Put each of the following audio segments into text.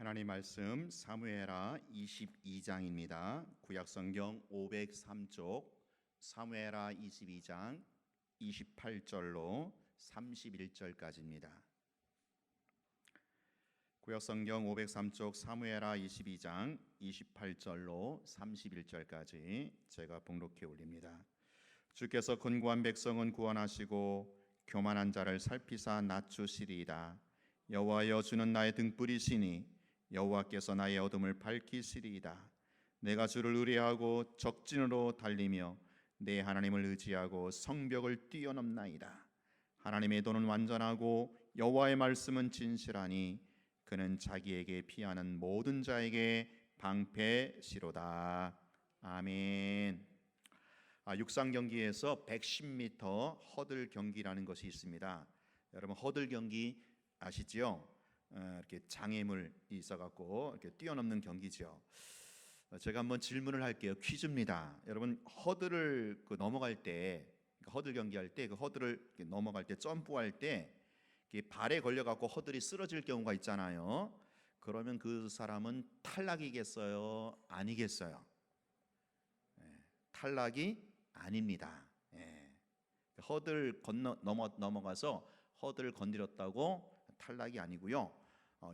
하나님 말씀 사무엘하 22장입니다. 구약성경 503쪽 사무엘하 22장 28절로 31절까지입니다. 구약성경 503쪽 사무엘하 22장 28절로 31절까지 제가 봉독해 올립니다. 주께서 권고한 백성은 구원하시고 교만한 자를 살피사 낮추시리이다. 여호와여, 주는 나의 등불이시니 여호와께서 나의 어둠을 밝히시리이다. 내가 주를 의뢰하고 적진으로 달리며 내 하나님을 의지하고 성벽을 뛰어넘나이다. 하나님의 도는 완전하고 여호와의 말씀은 진실하니 그는 자기에게 피하는 모든 자에게 방패시로다. 아멘. 육상 경기에서 110m 허들 경기라는 것이 있습니다. 여러분, 허들 경기 아시죠? 이렇게 장애물이 있어갖고 이렇게 뛰어넘는 경기죠. 제가 한번 질문을 할게요. 퀴즈입니다. 여러분, 허들을 넘어갈 때, 허들 경기할 때, 그 허들을 넘어갈 때, 점프할 때 발에 걸려갖고 허들이 쓰러질 경우가 있잖아요. 그러면 그 사람은 탈락이겠어요? 아니겠어요? 탈락이 아닙니다. 허들 넘어가서 허들을 건드렸다고 탈락이 아니고요.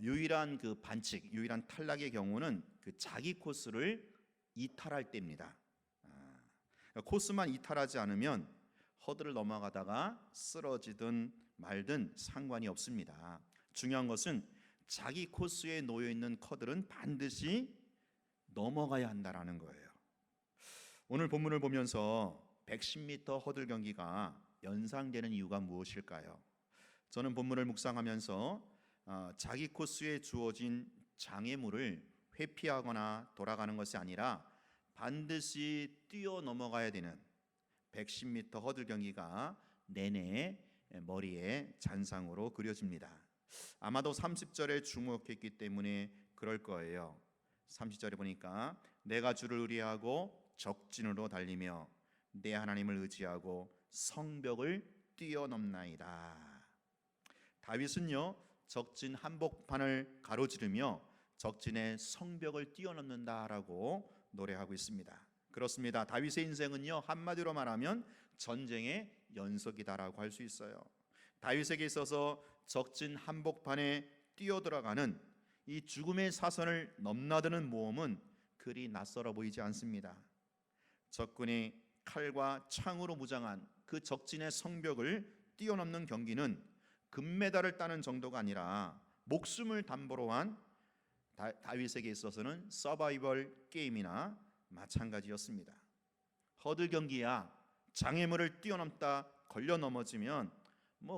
유일한 그 반칙, 유일한 탈락의 경우는 그 자기 코스를 이탈할 때입니다. 코스만 이탈하지 않으면 허들을 넘어가다가 쓰러지든 말든 상관이 없습니다. 중요한 것은 자기 코스에 놓여 있는 커들은 반드시 넘어가야 한다라는 거예요. 오늘 본문을 보면서 110m 허들 경기가 연상되는 이유가 무엇일까요? 저는 본문을 묵상하면서 자기 코스에 주어진 장애물을 회피하거나 돌아가는 것이 아니라 반드시 뛰어넘어가야 되는 110m 허들 경기가 내내 머리에 잔상으로 그려집니다. 아마도 30절에 주목했기 때문에 그럴 거예요. 30절에 보니까 내가 주를 의뢰하고 적진으로 달리며 내 하나님을 의지하고 성벽을 뛰어넘나이다. 다윗은요, 적진 한복판을 가로지르며 적진의 성벽을 뛰어넘는다라고 노래하고 있습니다. 그렇습니다. 다윗의 인생은요, 한마디로 말하면 전쟁의 연속이다라고 할 수 있어요. 다윗에게 있어서 적진 한복판에 뛰어들어가는 이 죽음의 사선을 넘나드는 모험은 그리 낯설어 보이지 않습니다. 적군이 칼과 창으로 무장한 그 적진의 성벽을 뛰어넘는 경기는 금메달을 따는 정도가 아니라 목숨을 담보로 한 다윗에게 있어서는 서바이벌 게임이나 마찬가지였습니다. 허들 경기야 장애물을 뛰어넘다 걸려 넘어지면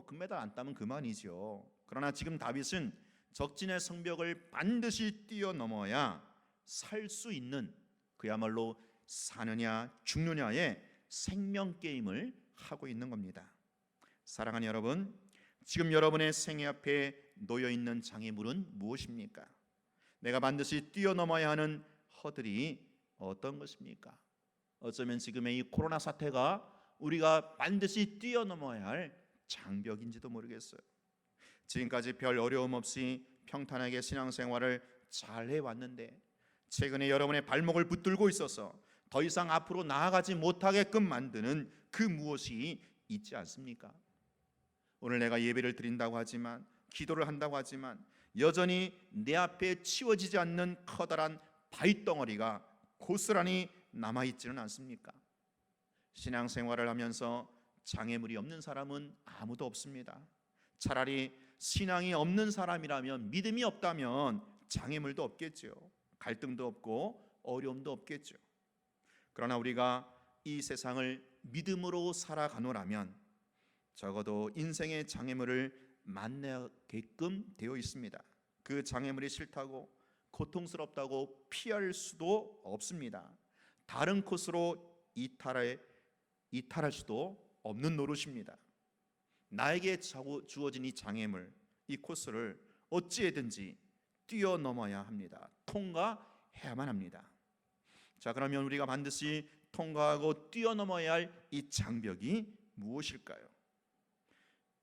금메달 안 따면 그만이죠. 그러나 지금 다윗은 적진의 성벽을 반드시 뛰어넘어야 살 수 있는, 그야말로 사느냐 죽느냐의 생명 게임을 하고 있는 겁니다. 사랑하는 여러분, 지금 여러분의 생애 앞에 놓여 있는 장애물은 무엇입니까? 내가 반드시 뛰어넘어야 하는 허들이 어떤 것입니까? 어쩌면 지금의 이 코로나 사태가 우리가 반드시 뛰어넘어야 할 장벽인지도 모르겠어요. 지금까지 별 어려움 없이 평탄하게 신앙생활을 잘 해왔는데 최근에 여러분의 발목을 붙들고 있어서 더 이상 앞으로 나아가지 못하게끔 만드는 그 무엇이 있지 않습니까? 오늘 내가 예배를 드린다고 하지만, 기도를 한다고 하지만 여전히 내 앞에 치워지지 않는 커다란 바위덩어리가 고스란히 남아있지는 않습니까? 신앙생활을 하면서 장애물이 없는 사람은 아무도 없습니다. 차라리 신앙이 없는 사람이라면, 믿음이 없다면 장애물도 없겠죠. 갈등도 없고 어려움도 없겠죠. 그러나 우리가 이 세상을 믿음으로 살아가노라면 적어도 인생의 장애물을 만나게끔 되어 있습니다. 그 장애물이 싫다고, 고통스럽다고 피할 수도 없습니다. 다른 코스로 이탈할 수도 없는 노릇입니다. 나에게 주어진 이 장애물, 이 코스를 어찌해든지 뛰어넘어야 합니다. 통과해야만 합니다. 자, 그러면 우리가 반드시 통과하고 뛰어넘어야 할 이 장벽이 무엇일까요?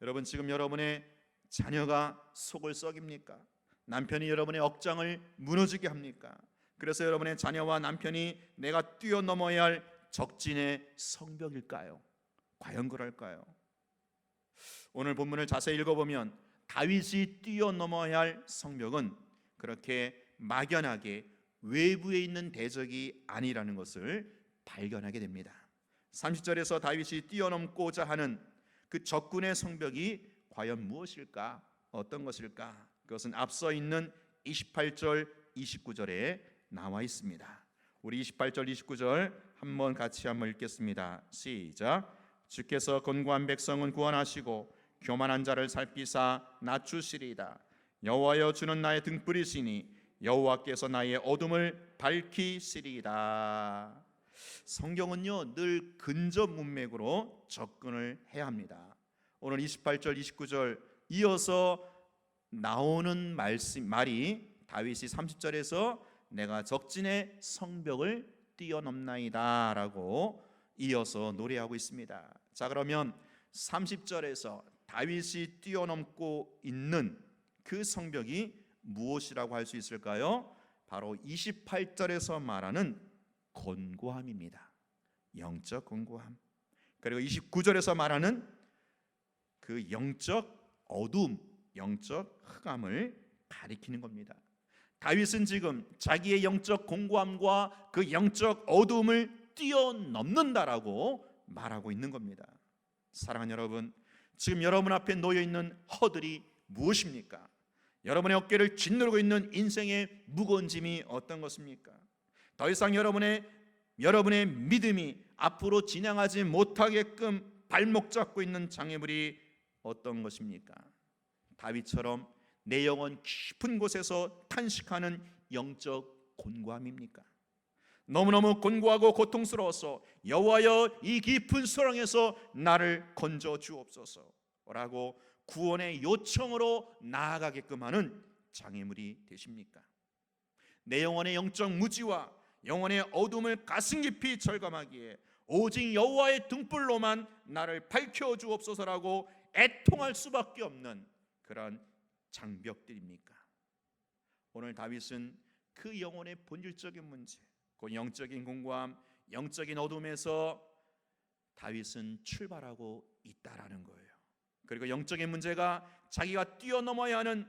여러분, 지금 여러분의 자녀가 속을 썩입니까? 남편이 여러분의 억장을 무너지게 합니까? 그래서 여러분의 자녀와 남편이 내가 뛰어넘어야 할 적진의 성벽일까요? 과연 그럴까요? 오늘 본문을 자세히 읽어보면 다윗이 뛰어넘어야 할 성벽은 그렇게 막연하게 외부에 있는 대적이 아니라는 것을 발견하게 됩니다. 30절에서 다윗이 뛰어넘고자 하는 그 적군의 성벽이 과연 무엇일까? 어떤 것일까? 그것은 앞서 있는 28절, 29절에 나와 있습니다. 우리 28절, 29절 한번 같이 읽겠습니다. 시작. 주께서 곤고한 백성은 구원하시고 교만한 자를 살피사 낮추시리이다. 여호와여, 주는 나의 등불이시니 여호와께서 나의 어둠을 밝히시리이다. 성경은요 늘 근접 문맥으로 접근을 해야 합니다. 오늘 28절 29절 이어서 나오는 말이 다윗이 30절에서 내가 적진의 성벽을 뛰어넘나이다 라고 이어서 노래하고 있습니다. 자, 그러면 30절에서 다윗이 뛰어넘고 있는 그 성벽이 무엇이라고 할 수 있을까요? 바로 28절에서 말하는 곤고함입니다. 영적 곤고함. 그리고 29절에서 말하는 그 영적 어둠, 영적 흑암을 가리키는 겁니다. 다윗은 지금 자기의 영적 공고함과 그 영적 어둠을 뛰어넘는다라고 말하고 있는 겁니다. 사랑하는 여러분, 지금 여러분 앞에 놓여 있는 허들이 무엇입니까? 여러분의 어깨를 짓누르고 있는 인생의 무거운 짐이 어떤 것입니까? 더 이상 여러분의 믿음이 앞으로 진행하지 못하게끔 발목 잡고 있는 장애물이 어떤 것입니까? 다윗처럼 내 영혼 깊은 곳에서 탄식하는 영적 곤고함입니까? 너무너무 곤고하고 고통스러워서 여호와여 이 깊은 수렁에서 나를 건져 주옵소서 라고 구원의 요청으로 나아가게끔 하는 장애물이 되십니까? 내 영혼의 영적 무지와 영혼의 어둠을 가슴 깊이 절감하기에 오직 여호와의 등불로만 나를 밝혀 주옵소서라고 애통할 수밖에 없는 그런 장벽들입니까? 오늘 다윗은 그 영혼의 본질적인 문제, 그 영적인 공고함, 영적인 어둠에서 다윗은 출발하고 있다라는 거예요. 그리고 영적인 문제가 자기가 뛰어넘어야 하는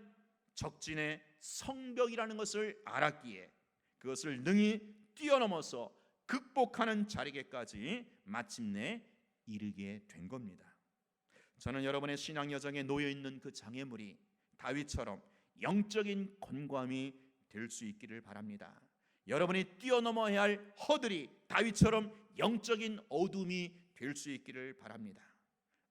적진의 성벽이라는 것을 알았기에 그것을 능히 뛰어넘어서 극복하는 자리에까지 마침내 이르게 된 겁니다. 저는 여러분의 신앙 여정에 놓여 있는 그 장애물이 다윗처럼 영적인 곤고함이 될 수 있기를 바랍니다. 여러분이 뛰어넘어야 할 허들이 다윗처럼 영적인 어둠이 될 수 있기를 바랍니다.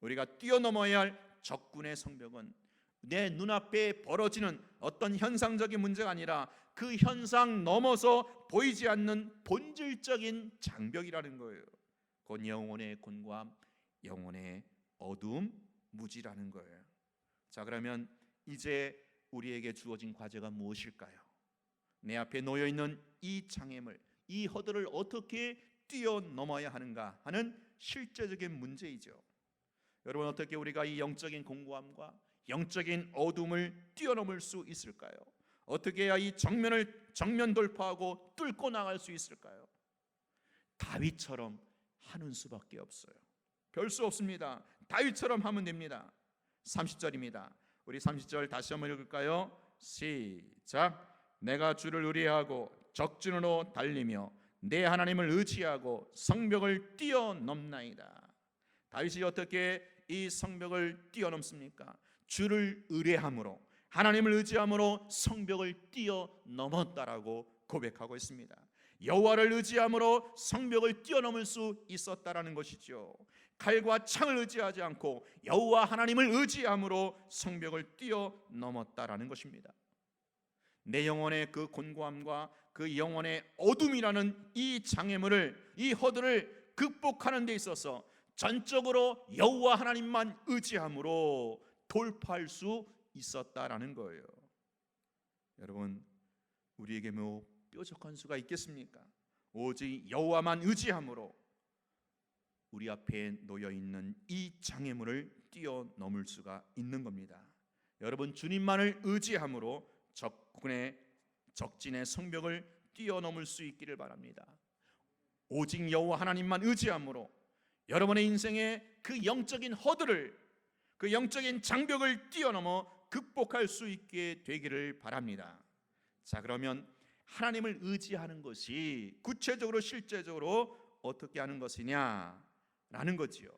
우리가 뛰어넘어야 할 적군의 성벽은 내 눈앞에 벌어지는 어떤 현상적인 문제가 아니라 그 현상 넘어서 보이지 않는 본질적인 장벽이라는 거예요. 곧 영혼의 곤고함, 영혼의 어둠, 무지라는 거예요. 자, 그러면 이제 우리에게 주어진 과제가 무엇일까요? 내 앞에 놓여 있는 이 장애물, 이 허들을 어떻게 뛰어넘어야 하는가 하는 실제적인 문제이죠. 여러분, 어떻게 우리가 이 영적인 공고함과 영적인 어둠을 뛰어넘을 수 있을까요? 어떻게 해야 이 정면 돌파하고 뚫고 나갈 수 있을까요? 다윗처럼 하는 수밖에 없어요. 별 수 없습니다. 다윗처럼 하면 됩니다. 30절입니다. 우리 30절 다시 한번 읽을까요? 시작. 내가 주를 의뢰하고 적진으로 달리며 내 하나님을 의지하고 성벽을 뛰어넘나이다. 다윗이 어떻게 이 성벽을 뛰어넘습니까? 주를 의뢰함으로, 하나님을 의지함으로 성벽을 뛰어넘었다라고 고백하고 있습니다. 여호와를 의지함으로 성벽을 뛰어넘을 수 있었다라는 것이죠. 칼과 창을 의지하지 않고 여호와 하나님을 의지함으로 성벽을 뛰어넘었다라는 것입니다. 내 영혼의 그 곤고함과 그 영혼의 어둠이라는 이 장애물을, 이 허들을 극복하는 데 있어서 전적으로 여호와 하나님만 의지함으로 돌파할 수 있었다라는 거예요. 여러분, 우리에게 뭐 뾰족한 수가 있겠습니까? 오직 여호와만 의지함으로 우리 앞에 놓여 있는 이 장애물을 뛰어넘을 수가 있는 겁니다. 여러분, 주님만을 의지함으로 적진의 성벽을 뛰어넘을 수 있기를 바랍니다. 오직 여호와 하나님만 의지함으로 여러분의 인생의 그 영적인 허들을, 그 영적인 장벽을 뛰어넘어 극복할 수 있게 되기를 바랍니다. 자, 그러면 하나님을 의지하는 것이 구체적으로 실제적으로 어떻게 하는 것이냐라는 거지요.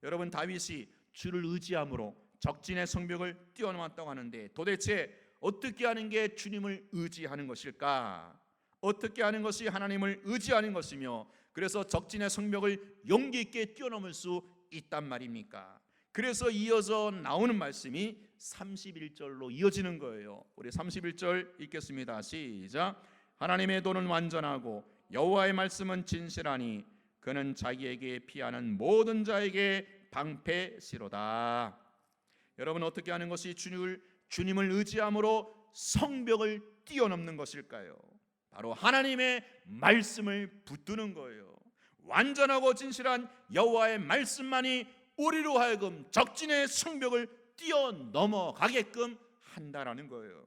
여러분, 다윗이 주를 의지함으로 적진의 성벽을 뛰어넘었다고 하는데 도대체 어떻게 하는 게 주님을 의지하는 것일까? 어떻게 하는 것이 하나님을 의지하는 것이며 그래서 적진의 성벽을 용기 있게 뛰어넘을 수 있단 말입니까? 그래서 이어서 나오는 말씀이 31절로 이어지는 거예요. 우리 31절 읽겠습니다. 시작. 하나님의 도는 완전하고 여호와의 말씀은 진실하니 그는 자기에게 피하는 모든 자에게 방패시로다. 여러분, 어떻게 하는 것이 주님을 의지함으로 성벽을 뛰어넘는 것일까요? 바로 하나님의 말씀을 붙드는 거예요. 완전하고 진실한 여호와의 말씀만이 우리로 하여금 적진의 성벽을 뛰어넘어가게끔 한다라는 거예요.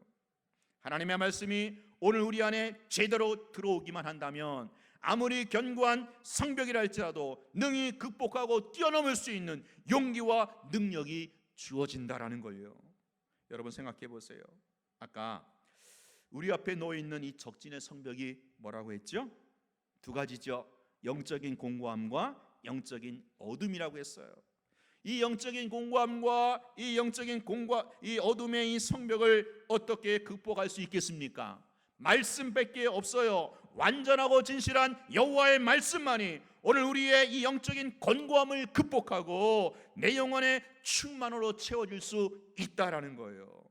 하나님의 말씀이 오늘 우리 안에 제대로 들어오기만 한다면 아무리 견고한 성벽이라 할지라도 능히 극복하고 뛰어넘을 수 있는 용기와 능력이 주어진다라는 거예요. 여러분, 생각해 보세요. 아까 우리 앞에 놓여 있는 이 적진의 성벽이 뭐라고 했죠? 두 가지죠. 영적인 공고함과 영적인 어둠이라고 했어요. 이 영적인 공고함과 이 어둠의 이 성벽을 어떻게 극복할 수 있겠습니까? 말씀밖에 없어요. 완전하고 진실한 여호와의 말씀만이 오늘 우리의 이 영적인 권고함을 극복하고 내 영혼의 충만으로 채워줄 수 있다라는 거예요.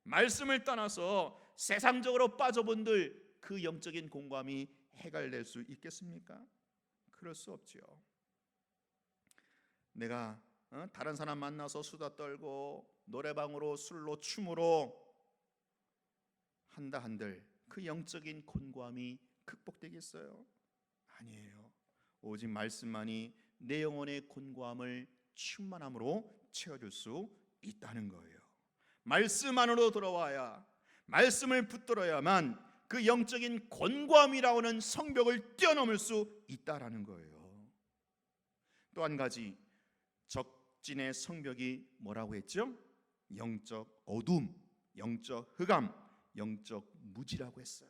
말씀을 떠나서 세상적으로 빠져본들 그 영적인 공고함이 해결될 수 있겠습니까? 그럴 수 없지요. 내가 다른 사람 만나서 수다 떨고 노래방으로 술로 춤으로 한다 한들 그 영적인 곤고함이 극복되겠어요? 아니에요. 오직 말씀만이 내 영혼의 곤고함을 충만함으로 채워줄 수 있다는 거예요. 말씀 안으로 들어와야, 말씀을 붙들어야만 그 영적인 곤고함이라고 하는 성벽을 뛰어넘을 수 있다라는 거예요. 또 한 가지, 적진의 성벽이 뭐라고 했죠? 영적 어둠, 영적 흑암, 영적 무지라고 했어요.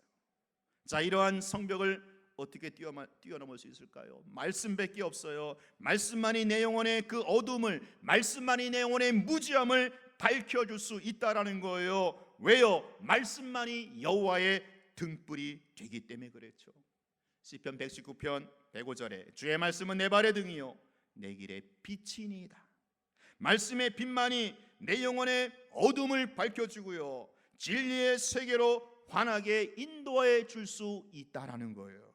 자, 이러한 성벽을 어떻게 뛰어넘을 수 있을까요? 말씀밖에 없어요. 말씀만이 내 영혼의 그 어둠을, 말씀만이 내 영혼의 무지함을 밝혀줄 수 있다라는 거예요. 왜요? 말씀만이 여호와의 등불이 되기 때문에 그랬죠. 시편 119편 105절에 주의 말씀은 내 발의 등이요 내 길의 빛이니이다. 말씀의 빛만이 내 영혼의 어둠을 밝혀주고요 진리의 세계로 환하게 인도해 줄 수 있다라는 거예요.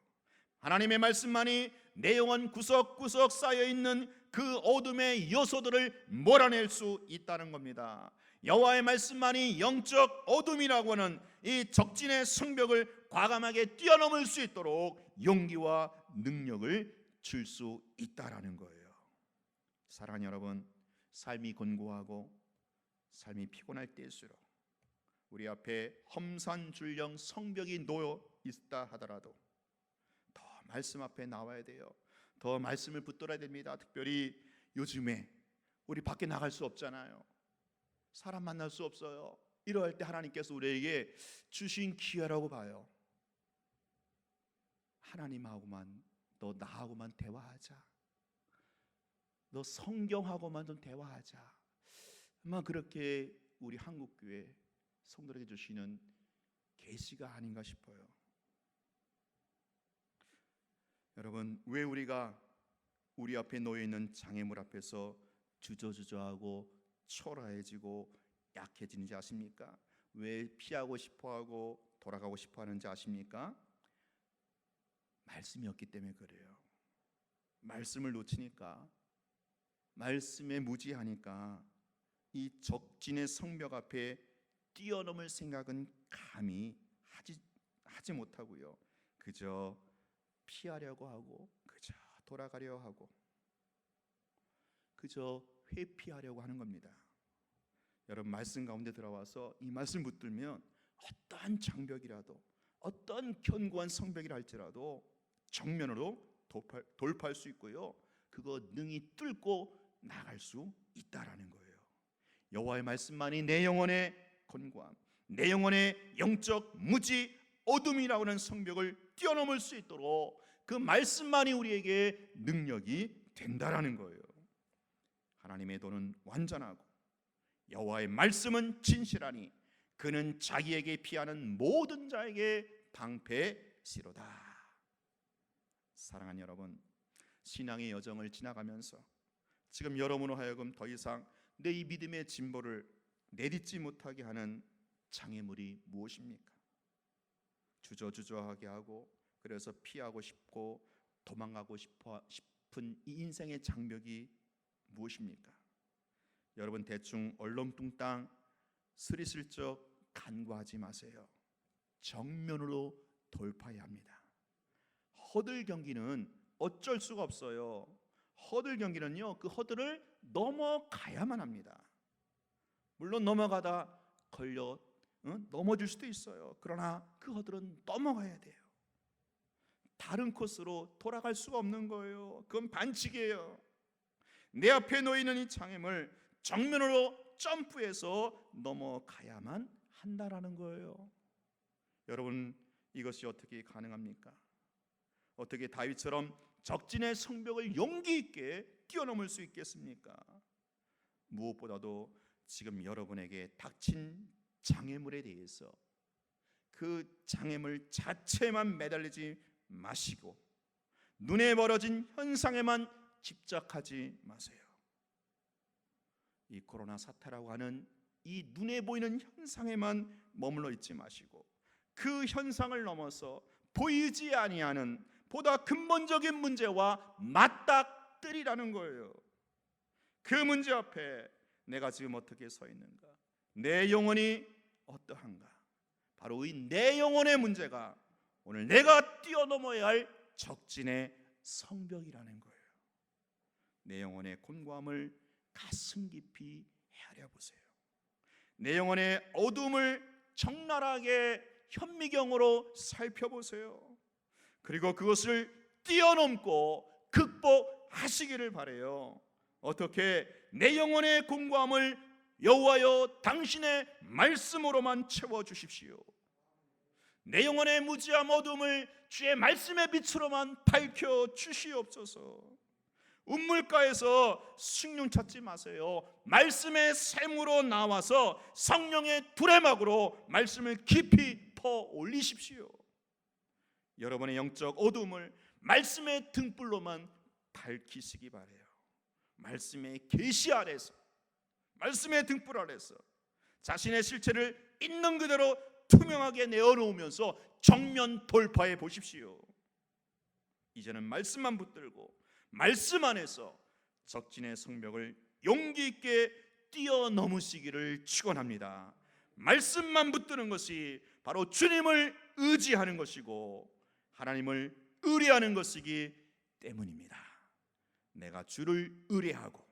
하나님의 말씀만이 내 영혼 구석구석 쌓여있는 그 어둠의 요소들을 몰아낼 수 있다는 겁니다. 여호와의 말씀만이 영적 어둠이라고 하는 이 적진의 성벽을 과감하게 뛰어넘을 수 있도록 용기와 능력을 줄 수 있다라는 거예요. 사랑하는 여러분, 삶이 곤고하고 삶이 피곤할 때일수록 우리 앞에 험산줄령 성벽이 놓여 있다 하더라도 더 말씀 앞에 나와야 돼요. 더 말씀을 붙들어야 됩니다. 특별히 요즘에 우리 밖에 나갈 수 없잖아요. 사람 만날 수 없어요. 이럴 때 하나님께서 우리에게 주신 기회라고 봐요. 하나님하고만, 너 나하고만 대화하자. 너 성경하고만 좀 대화하자. 아마 그렇게 우리 한국교회 성도에게 주시는 계시가 아닌가 싶어요. 여러분, 왜 우리가 우리 앞에 놓여 있는 장애물 앞에서 주저주저하고 초라해지고 약해지는지 아십니까? 왜 피하고 싶어하고 돌아가고 싶어하는지 아십니까? 말씀이 없기 때문에 그래요. 말씀을 놓치니까, 말씀에 무지하니까 이 적진의 성벽 앞에 뛰어넘을 생각은 감히 하지 못하고요. 그저 피하려고 하고, 그저 돌아가려 하고, 그저 회피하려고 하는 겁니다. 여러분, 말씀 가운데 들어와서 이 말씀 붙들면 어떠한 장벽이라도, 어떤 견고한 성벽이라 할지라도 정면으로 돌파할 수 있고요, 그거 능히 뚫고 나갈 수 있다라는 거예요. 여호와의 말씀만이 내 영혼의 견고함, 내 영혼의 영적 무지 어둠이라고 하는 성벽을 뛰어넘을 수 있도록 그 말씀만이 우리에게 능력이 된다라는 거예요. 하나님의 도는 완전하고 여호와의 말씀은 진실하니 그는 자기에게 피하는 모든 자에게 방패시로다. 사랑하는 여러분, 신앙의 여정을 지나가면서 지금 여러분으로 하여금 더 이상 내 이 믿음의 진보를 내딛지 못하게 하는 장애물이 무엇입니까? 주저주저하게 하고, 그래서 피하고 싶고 도망가고 싶은 이 인생의 장벽이 무엇입니까? 여러분, 대충 얼렁뚱땅 스리슬쩍 간과하지 마세요. 정면으로 돌파해야 합니다. 허들 경기는 어쩔 수가 없어요. 허들 경기는요, 그 허들을 넘어가야만 합니다. 물론 넘어가다 걸려 넘어질 수도 있어요. 그러나 그 허들은 넘어가야 돼요. 다른 코스로 돌아갈 수가 없는 거예요. 그건 반칙이에요. 내 앞에 놓이는 이 장애물 정면으로 점프해서 넘어가야만 한다라는 거예요. 여러분, 이것이 어떻게 가능합니까? 어떻게 다윗처럼 적진의 성벽을 용기 있게 뛰어넘을 수 있겠습니까? 무엇보다도 지금 여러분에게 닥친 장애물에 대해서 그 장애물 자체만 매달리지 마시고 눈에 벌어진 현상에만 집착하지 마세요. 이 코로나 사태라고 하는 이 눈에 보이는 현상에만 머물러 있지 마시고 그 현상을 넘어서 보이지 아니하는 보다 근본적인 문제와 맞닥뜨리라는 거예요. 그 문제 앞에 내가 지금 어떻게 서 있는가? 내 영혼이 어떠한가? 바로 이 내 영혼의 문제가 오늘 내가 뛰어넘어야 할 적진의 성벽이라는 거예요. 내 영혼의 곤고함을 가슴 깊이 헤아려 보세요. 내 영혼의 어둠을 적나라하게 현미경으로 살펴보세요. 그리고 그것을 뛰어넘고 극복하시기를 바라요. 어떻게? 내 영혼의 곤고함을 여호와여 당신의 말씀으로만 채워주십시오. 내 영혼의 무지함 어둠을 주의 말씀의 빛으로만 밝혀주시옵소서. 운물가에서 숭늉 찾지 마세요. 말씀의 샘으로 나와서 성령의 두레막으로 말씀을 깊이 퍼 올리십시오. 여러분의 영적 어둠을 말씀의 등불로만 밝히시기 바라요. 말씀의 계시 아래서, 말씀의 등불 아래서 자신의 실체를 있는 그대로 투명하게 내어놓으면서 정면 돌파해 보십시오. 이제는 말씀만 붙들고 말씀 안에서 적진의 성벽을 용기 있게 뛰어넘으시기를 축원합니다. 말씀만 붙드는 것이 바로 주님을 의지하는 것이고 하나님을 의뢰하는 것이기 때문입니다. 내가 주를 의뢰하고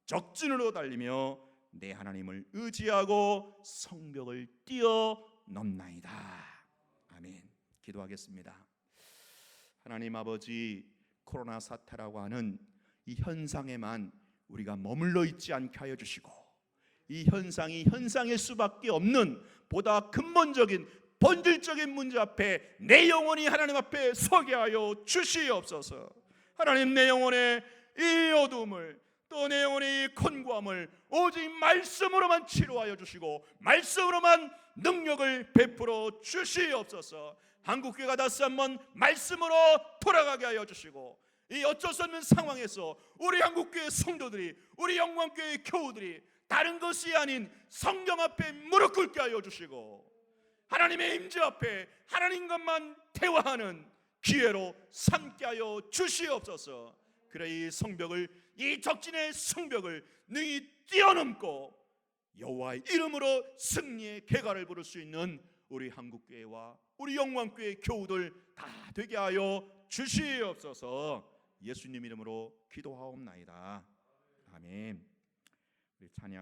적진으로 달리며 내 하나님을 의지하고 성벽을 뛰어넘나이다. 아멘. 기도하겠습니다. 하나님 아버지, 코로나 사태라고 하는 이 현상에만 우리가 머물러 있지 않게 하여 주시고 이 현상이 현상일 수밖에 없는 보다 근본적인 본질적인 문제 앞에 내 영혼이 하나님 앞에 서게 하여 주시옵소서. 하나님, 내 영혼의 이 어둠을 또 내 영혼의 이 곤고함을 오직 말씀으로만 치료하여 주시고 말씀으로만 능력을 베풀어 주시옵소서. 한국교회가 다시 한번 말씀으로 돌아가게 하여 주시고 이 어쩔 수 없는 상황에서 우리 한국교회 성도들이, 우리 영광교회 교우들이 다른 것이 아닌 성경 앞에 무릎 꿇게 하여 주시고 하나님의 임재 앞에 하나님과만 대화하는 기회로 삼게 하여 주시옵소서. 그래 이 성벽을, 이 적진의 성벽을 능히 뛰어넘고 여호와의 이름으로 승리의 개가를 부를 수 있는 우리 한국교회와 우리 영광교회 교우들 다 되게 하여 주시옵소서. 예수님 이름으로 기도하옵나이다. 아멘. 우리 찬양